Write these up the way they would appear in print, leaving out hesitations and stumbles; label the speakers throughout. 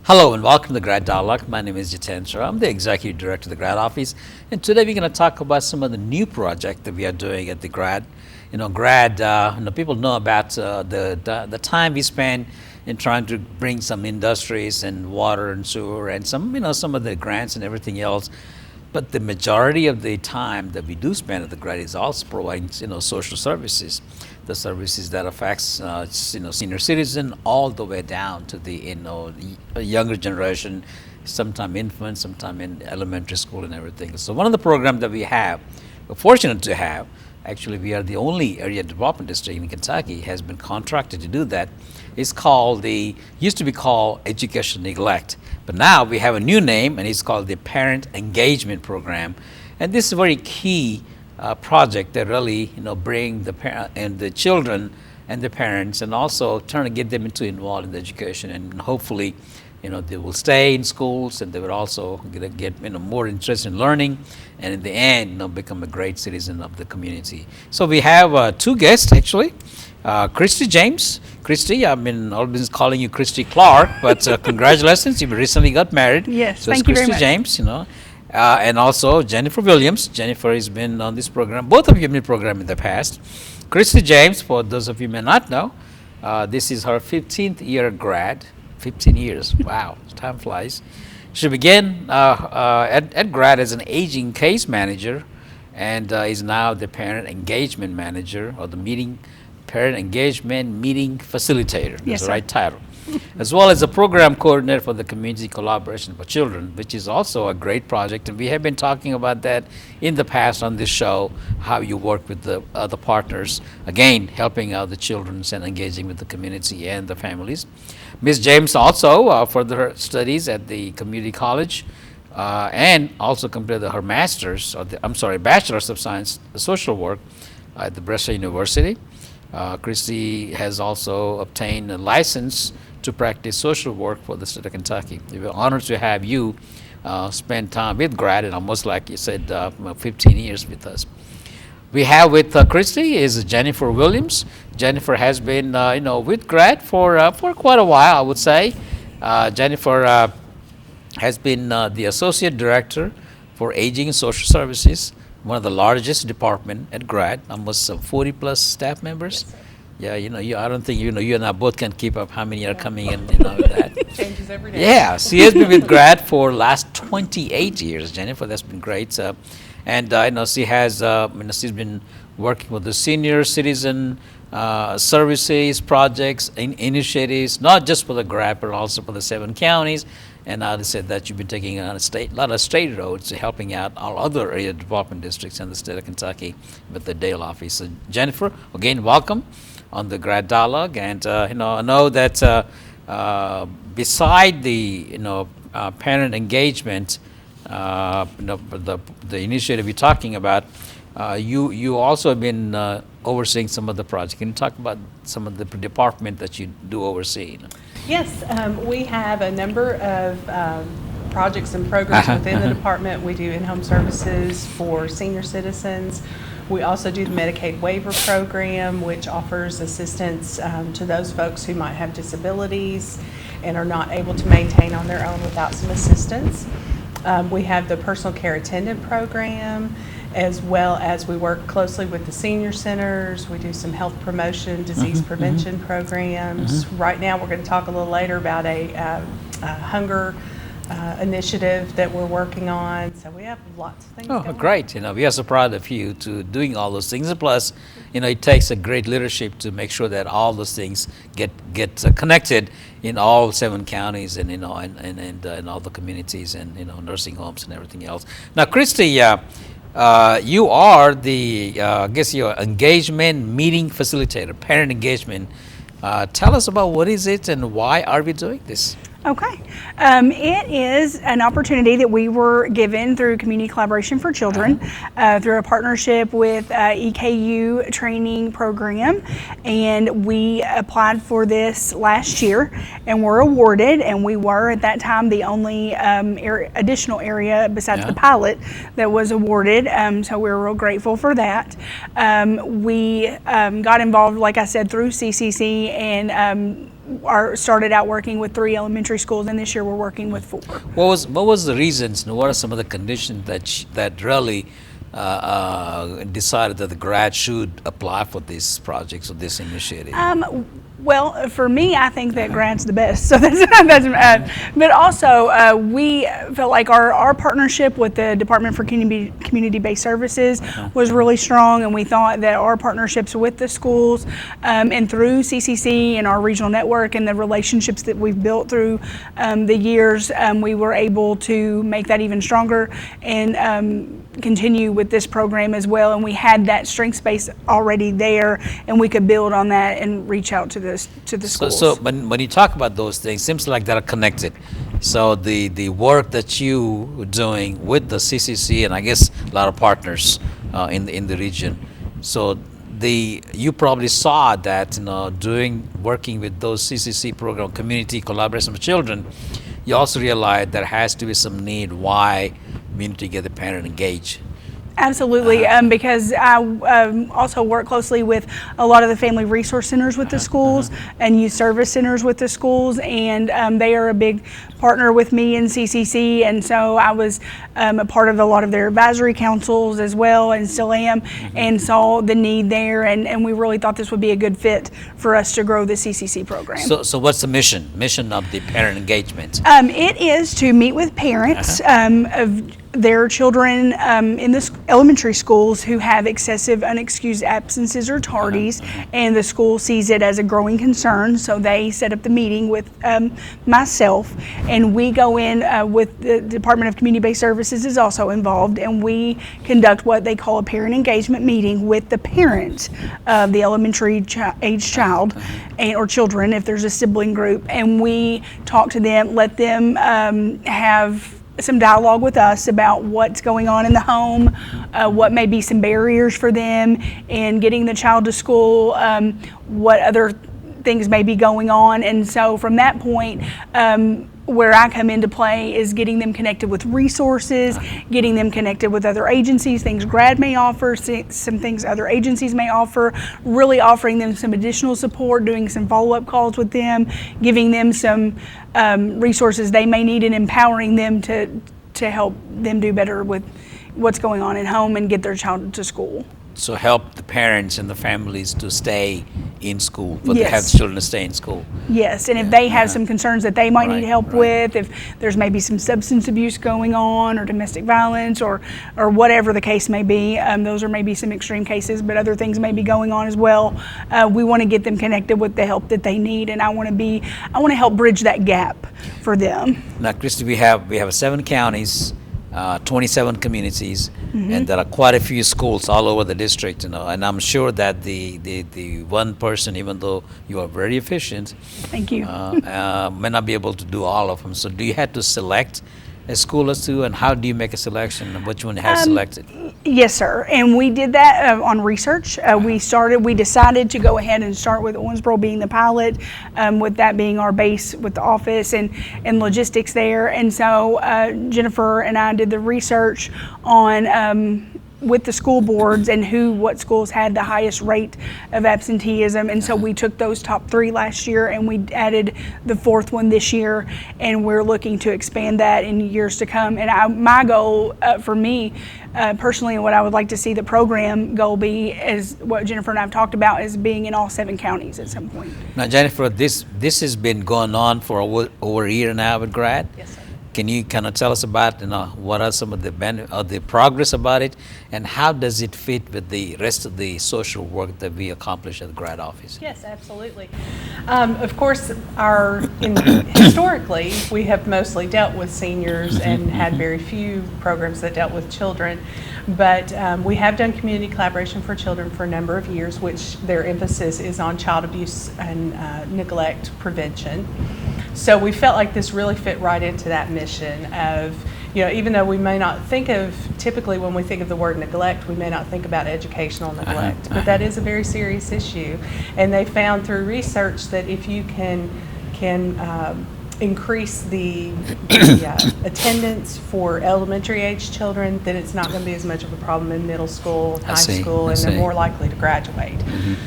Speaker 1: Hello and welcome to the Grad Dialogue. My name is Jiten Shah. I'm the Executive Director of the Grad Office. And today we're going to talk about some of the new projects that we are doing at the Grad. People know about the time we spend in trying to bring some industries and water and sewer and some of the grants and everything else. But the majority of the time that we do spend at the Grad is also providing, social services, the services that affects, senior citizen all the way down to the, younger generation, sometime infant, sometime in elementary school and everything. So one of the programs that we're fortunate to have, actually we are the only area development district in Kentucky has been contracted to do that. It's called used to be called Education Neglect, but now we have a new name and it's called the Parent Engagement Program. And this is a very key project that really, bring the parent and the children and the parents and also trying to get them involved in the education, and hopefully, they will stay in schools and they will also get more interest in learning, and in the end, become a great citizen of the community. So we have two guests actually. Kristy James. Kristy, I've been always calling you Kristy Clark, but congratulations, you recently got married.
Speaker 2: Yes,
Speaker 1: so
Speaker 2: thank you
Speaker 1: Kristy
Speaker 2: very much.
Speaker 1: James, and also Jennifer Williams. Jennifer has been on this program. Both of you have been program in the past. Kristy James, for those of you who may not know, this is her 15th year grad. 15 years, wow, time flies. She began at Grad as an aging case manager and is now the parent engagement manager, or the parent engagement meeting facilitator. That's
Speaker 2: Yes,
Speaker 1: the
Speaker 2: sir.
Speaker 1: right title. As well as a program coordinator for the Community Collaboration for Children, which is also a great project. And we have been talking about that in the past on this show, how you work with the other partners, again, helping out the children and engaging with the community and the families. Ms. James also furthered her studies at the community college and also completed her Bachelor's of Science Social Work at the Bristol University. Kristy has also obtained a license to practice social work for the state of Kentucky. We're honored to have you spend time with Grad, and almost like you said, 15 years with us. We have with Kristy is Jennifer Williams. Jennifer has been, with Grad for quite a while, I would say. Jennifer has been the Associate Director for Aging and Social Services, one of the largest department at Grad, almost 40 plus staff members. Yes, yeah, I don't think you and I both can keep up how many are coming in, that.
Speaker 2: Changes every day.
Speaker 1: Yeah, she has been with Grad for last 28 years, Jennifer. That's been great. And I know she has, she's been working with the senior citizen services, projects, initiatives, not just for the Grad, but also for the 7 counties. And they said that you've been taking on a lot of state roads, helping out all other area development districts in the state of Kentucky with the Dale office. So Jennifer, again, welcome on the Grad Dialogue. And I know that beside the parent engagement, the initiative you're talking about, you also have been overseeing some of the projects. Can you talk about some of the department that you do oversee?
Speaker 2: Yes, we have a number of projects and programs within the department. We do in-home services for senior citizens. We also do the Medicaid waiver program, which offers assistance to those folks who might have disabilities and are not able to maintain on their own without some assistance. We have the personal care attendant program, as well as we work closely with the senior centers. We do some health promotion, disease prevention programs. Right now, we're going to talk a little later about a hunger initiative that we're working on. So we have lots of things going on.
Speaker 1: Great. We are so proud of you to doing all those things. And plus, it takes a great leadership to make sure that all those things get connected in all 7 counties and, and all the communities and, nursing homes and everything else. Now, Kristy, you are the, your engagement meeting facilitator, parent engagement. Tell us about what is it and why are we doing this?
Speaker 3: Okay. It is an opportunity that we were given through Community Collaboration for Children, through a partnership with EKU training program, and we applied for this last year and were awarded, and we were at that time the only additional area besides the pilot that was awarded, so we're real grateful for that. We got involved, like I said, through CCC, and started out working with 3 elementary schools, and this year we're working with 4.
Speaker 1: What was the reasons? And what are some of the conditions that really decided that the grad should apply for these projects or this initiative?
Speaker 3: Well, for me, I think that grad's the best. So but also we felt like our partnership with the Department for Community-Based Services was really strong, and we thought that our partnerships with the schools and through CCC and our regional network and the relationships that we've built through the years, we were able to make that even stronger and continue with this program as well. And we had that strength space already there, and we could build on that and reach out to the schools.
Speaker 1: So when you talk about those things, seems like they're connected. So the work that you were doing with the CCC and I guess a lot of partners in the region. So you probably saw that working with those CCC program, community collaboration with children, you also realized there has to be some need why we need to get the parent engaged.
Speaker 3: Absolutely, because I also work closely with a lot of the family resource centers with the schools and youth service centers with the schools, and they are a big partner with me in CCC, and so I was a part of a lot of their advisory councils as well, and still am, and saw the need there, and we really thought this would be a good fit for us to grow the CCC program.
Speaker 1: So what's the mission of the parent engagement?
Speaker 3: It is to meet with parents of their children in the elementary schools who have excessive unexcused absences or tardies, and the school sees it as a growing concern, so they set up the meeting with myself, and we go in with the Department of Community-Based Services is also involved, and we conduct what they call a parent engagement meeting with the parent of the elementary age child or children if there's a sibling group, and we talk to them, let them have some dialogue with us about what's going on in the home, what may be some barriers for them in getting the child to school, what other things may be going on. And so from that point, where I come into play is getting them connected with resources, getting them connected with other agencies, things GRAD may offer, some things other agencies may offer, really offering them some additional support, doing some follow-up calls with them, giving them some resources they may need, and empowering them to help them do better with what's going on at home and get their child to school.
Speaker 1: So help the parents and the families to stay in school, for
Speaker 3: Yes.
Speaker 1: have the children to stay in school.
Speaker 3: Yes, and if they have some concerns that they might need help with, if there's maybe some substance abuse going on or domestic violence or whatever the case may be, those are maybe some extreme cases, but other things may be going on as well. We want to get them connected with the help that they need, and I want to help bridge that gap for them.
Speaker 1: Now, Kristy, we have 7 counties, 27 communities, and there are quite a few schools all over the district, and I'm sure that the one person, even though you are very efficient,
Speaker 3: Thank you.
Speaker 1: may not be able to do all of them. So do you have to select a school or two, and how do you make a selection of which one you have selected?
Speaker 3: Yes, sir. And we did that on research. We decided to go ahead and start with Owensboro being the pilot, with that being our base with the office and logistics there. And so Jennifer and I did the research on with the school boards and what schools had the highest rate of absenteeism, and so we took those top 3 last year and we added the 4th one this year, and we're looking to expand that in years to come. And my goal for me personally, and what I would like to see the program goal be, is what Jennifer and I have talked about, is being in all 7 counties at some point.
Speaker 1: Now, Jennifer, this has been going on for over a year now with GRAD.
Speaker 2: Yes, sir.
Speaker 1: Can you kind of tell us about what are some of the progress about it, and how does it fit with the rest of the social work that we accomplish at the GRAD office?
Speaker 2: Yes, absolutely. Of course, historically, we have mostly dealt with seniors and had very few programs that dealt with children. But we have done community collaboration for children for a number of years, which their emphasis is on child abuse and neglect prevention. So we felt like this really fit right into that mission of, even though we may not think of, typically when we think of the word neglect, we may not think about educational neglect, but that is a very serious issue. And they found through research that if you can increase the attendance for elementary age children, then it's not going to be as much of a problem in middle school, high school, and they're more likely to graduate.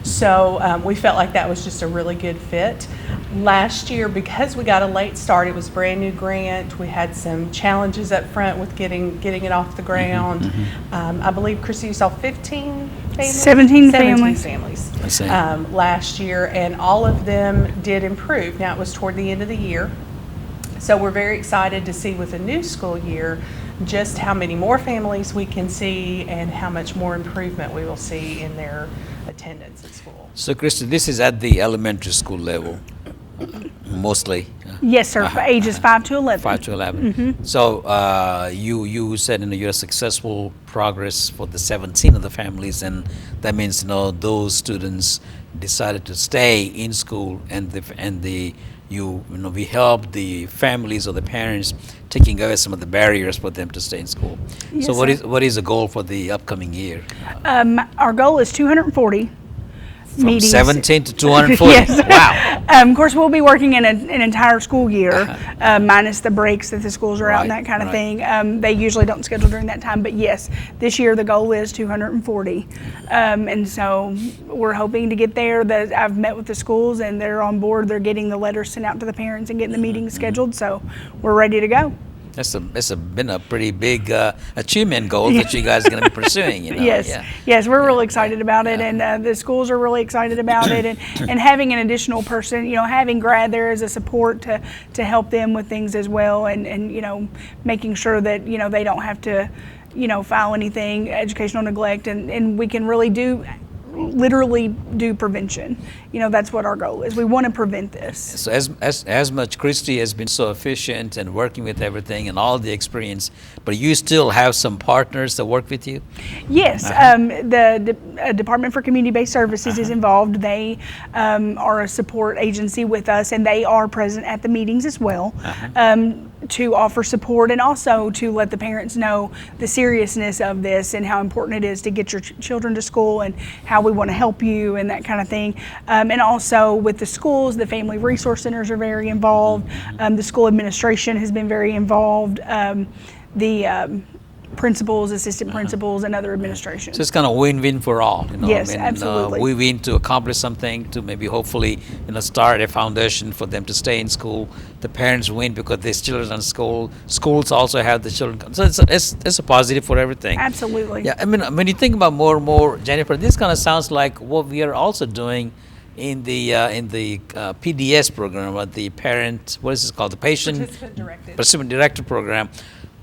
Speaker 2: So we felt like that was just a really good fit. Last year, because we got a late start, it was a brand new grant. We had some challenges up front with getting it off the ground. I believe, Kristy, you saw 15 families?
Speaker 3: 17
Speaker 2: families
Speaker 1: I see.
Speaker 2: last year, and all of them did improve. Now, it was toward the end of the year, so we're very excited to see with the new school year just how many more families we can see and how much more improvement we will see in their attendance at school.
Speaker 1: So, Kristy, this is at the elementary school level, mostly.
Speaker 3: Yes, sir. Ages 5 to 11.
Speaker 1: 5 to 11. So you said you had successful progress for the 17 of the families, and that means those students decided to stay in school, and we helped the families or the parents taking away some of the barriers for them to stay in school.
Speaker 3: Yes,
Speaker 1: so
Speaker 3: sir.
Speaker 1: what is the goal for the upcoming year?
Speaker 3: Our goal is 240
Speaker 1: From
Speaker 3: meetings.
Speaker 1: 17 to 240.
Speaker 3: Yes.
Speaker 1: Wow.
Speaker 3: Of course, we'll be working in an entire school year, minus the breaks that the schools are out and
Speaker 1: Right,
Speaker 3: that kind of
Speaker 1: right.
Speaker 3: thing. They usually don't schedule during that time, but yes, this year the goal is 240. And so we're hoping to get there. I've met with the schools and they're on board. They're getting the letters sent out to the parents and getting the meetings scheduled, so we're ready to go.
Speaker 1: That's been a pretty big achievement goal that you guys are going to be pursuing.
Speaker 3: Yes,
Speaker 1: Yeah.
Speaker 3: yes, we're really excited about it, and the schools are really excited about it, and having an additional person, having grad there as a support to help them with things as well, and making sure that they don't have to file anything educational neglect, and we can really literally do prevention. That's what our goal is. We want to prevent this.
Speaker 1: So as much Kristy has been so efficient and working with everything and all the experience, but you still have some partners that work with you?
Speaker 3: Yes, the Department for Community-Based Services is involved. They are a support agency with us, and they are present at the meetings as well. To offer support and also to let the parents know the seriousness of this and how important it is to get your children to school and how we want to help you and that kind of thing. And also with the schools, the family resource centers are very involved. The school administration has been very involved. The principals, assistant principals, and other administration.
Speaker 1: So it's kind of win-win for all.
Speaker 3: Yes, absolutely.
Speaker 1: We win to accomplish something, to maybe hopefully start a foundation for them to stay in school. The parents win because their children are in school. Schools also have the children. So it's a positive for everything.
Speaker 3: Absolutely.
Speaker 1: Yeah, I mean, when you think about more and more, Jennifer, this kind of sounds like what we are also doing in the PDS program, or the parent, what is it called, the patient participant directed program.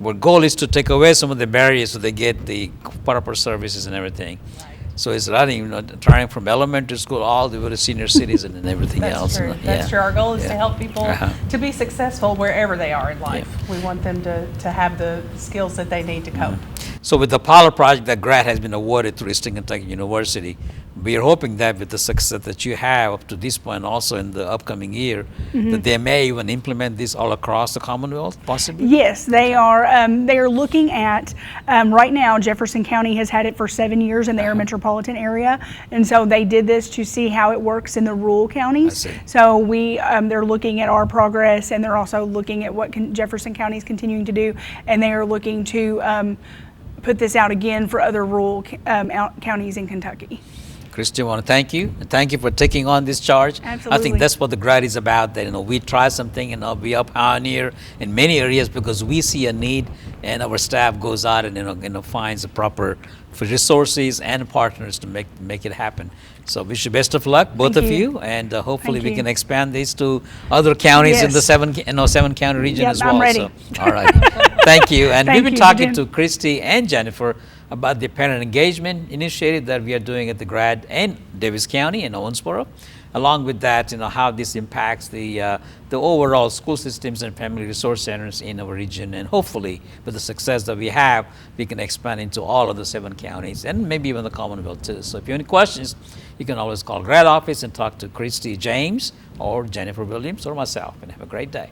Speaker 1: Our goal is to take away some of the barriers so they get the proper services and everything.
Speaker 2: Right.
Speaker 1: So it's running, trying from elementary school all the way to senior citizen and everything
Speaker 2: That's
Speaker 1: else.
Speaker 2: true.
Speaker 1: Yeah.
Speaker 2: That's true. Our goal is to help people
Speaker 1: Uh-huh.
Speaker 2: to be successful wherever they are in life. We want them to have the skills that they need to cope.
Speaker 1: So with the pilot project that grant has been awarded through Eastern Kentucky University, we are hoping that with the success that you have up to this point, also in the upcoming year, that they may even implement this all across the Commonwealth, possibly?
Speaker 3: Yes, they are. They are looking at, right now, Jefferson County has had it for 7 years in their metropolitan area, and so they did this to see how it works in the rural counties.
Speaker 1: I see.
Speaker 3: So they're looking at our progress, and they're also looking at what Jefferson County is continuing to do, and they are looking to put this out again for other rural counties in Kentucky.
Speaker 1: Kristy, I want to thank you, and thank you for taking on this charge.
Speaker 3: Absolutely.
Speaker 1: I think that's what the grad is about, that we try something and we are pioneer in many areas because we see a need, and our staff goes out and finds the proper resources and partners to make it happen. So wish you best of luck, both
Speaker 3: Thank
Speaker 1: of
Speaker 3: you.
Speaker 1: you, and hopefully
Speaker 3: Thank
Speaker 1: we
Speaker 3: you.
Speaker 1: can expand this to other counties in the
Speaker 3: Yes.
Speaker 1: seven county region
Speaker 3: Yep,
Speaker 1: as well.
Speaker 3: I'm ready.
Speaker 1: So, all right, thank you. And
Speaker 3: Thank
Speaker 1: we've been
Speaker 3: you,
Speaker 1: talking
Speaker 3: Jiten.
Speaker 1: to Kristy and Jennifer about the parent engagement initiative that we are doing at the grad in Davis County and Owensboro. Along with that, how this impacts the overall school systems and family resource centers in our region, and hopefully with the success that we have, we can expand into all of the 7 counties and maybe even the Commonwealth too. So if you have any questions, you can always call grad office and talk to Kristy James or Jennifer Williams or myself, and have a great day.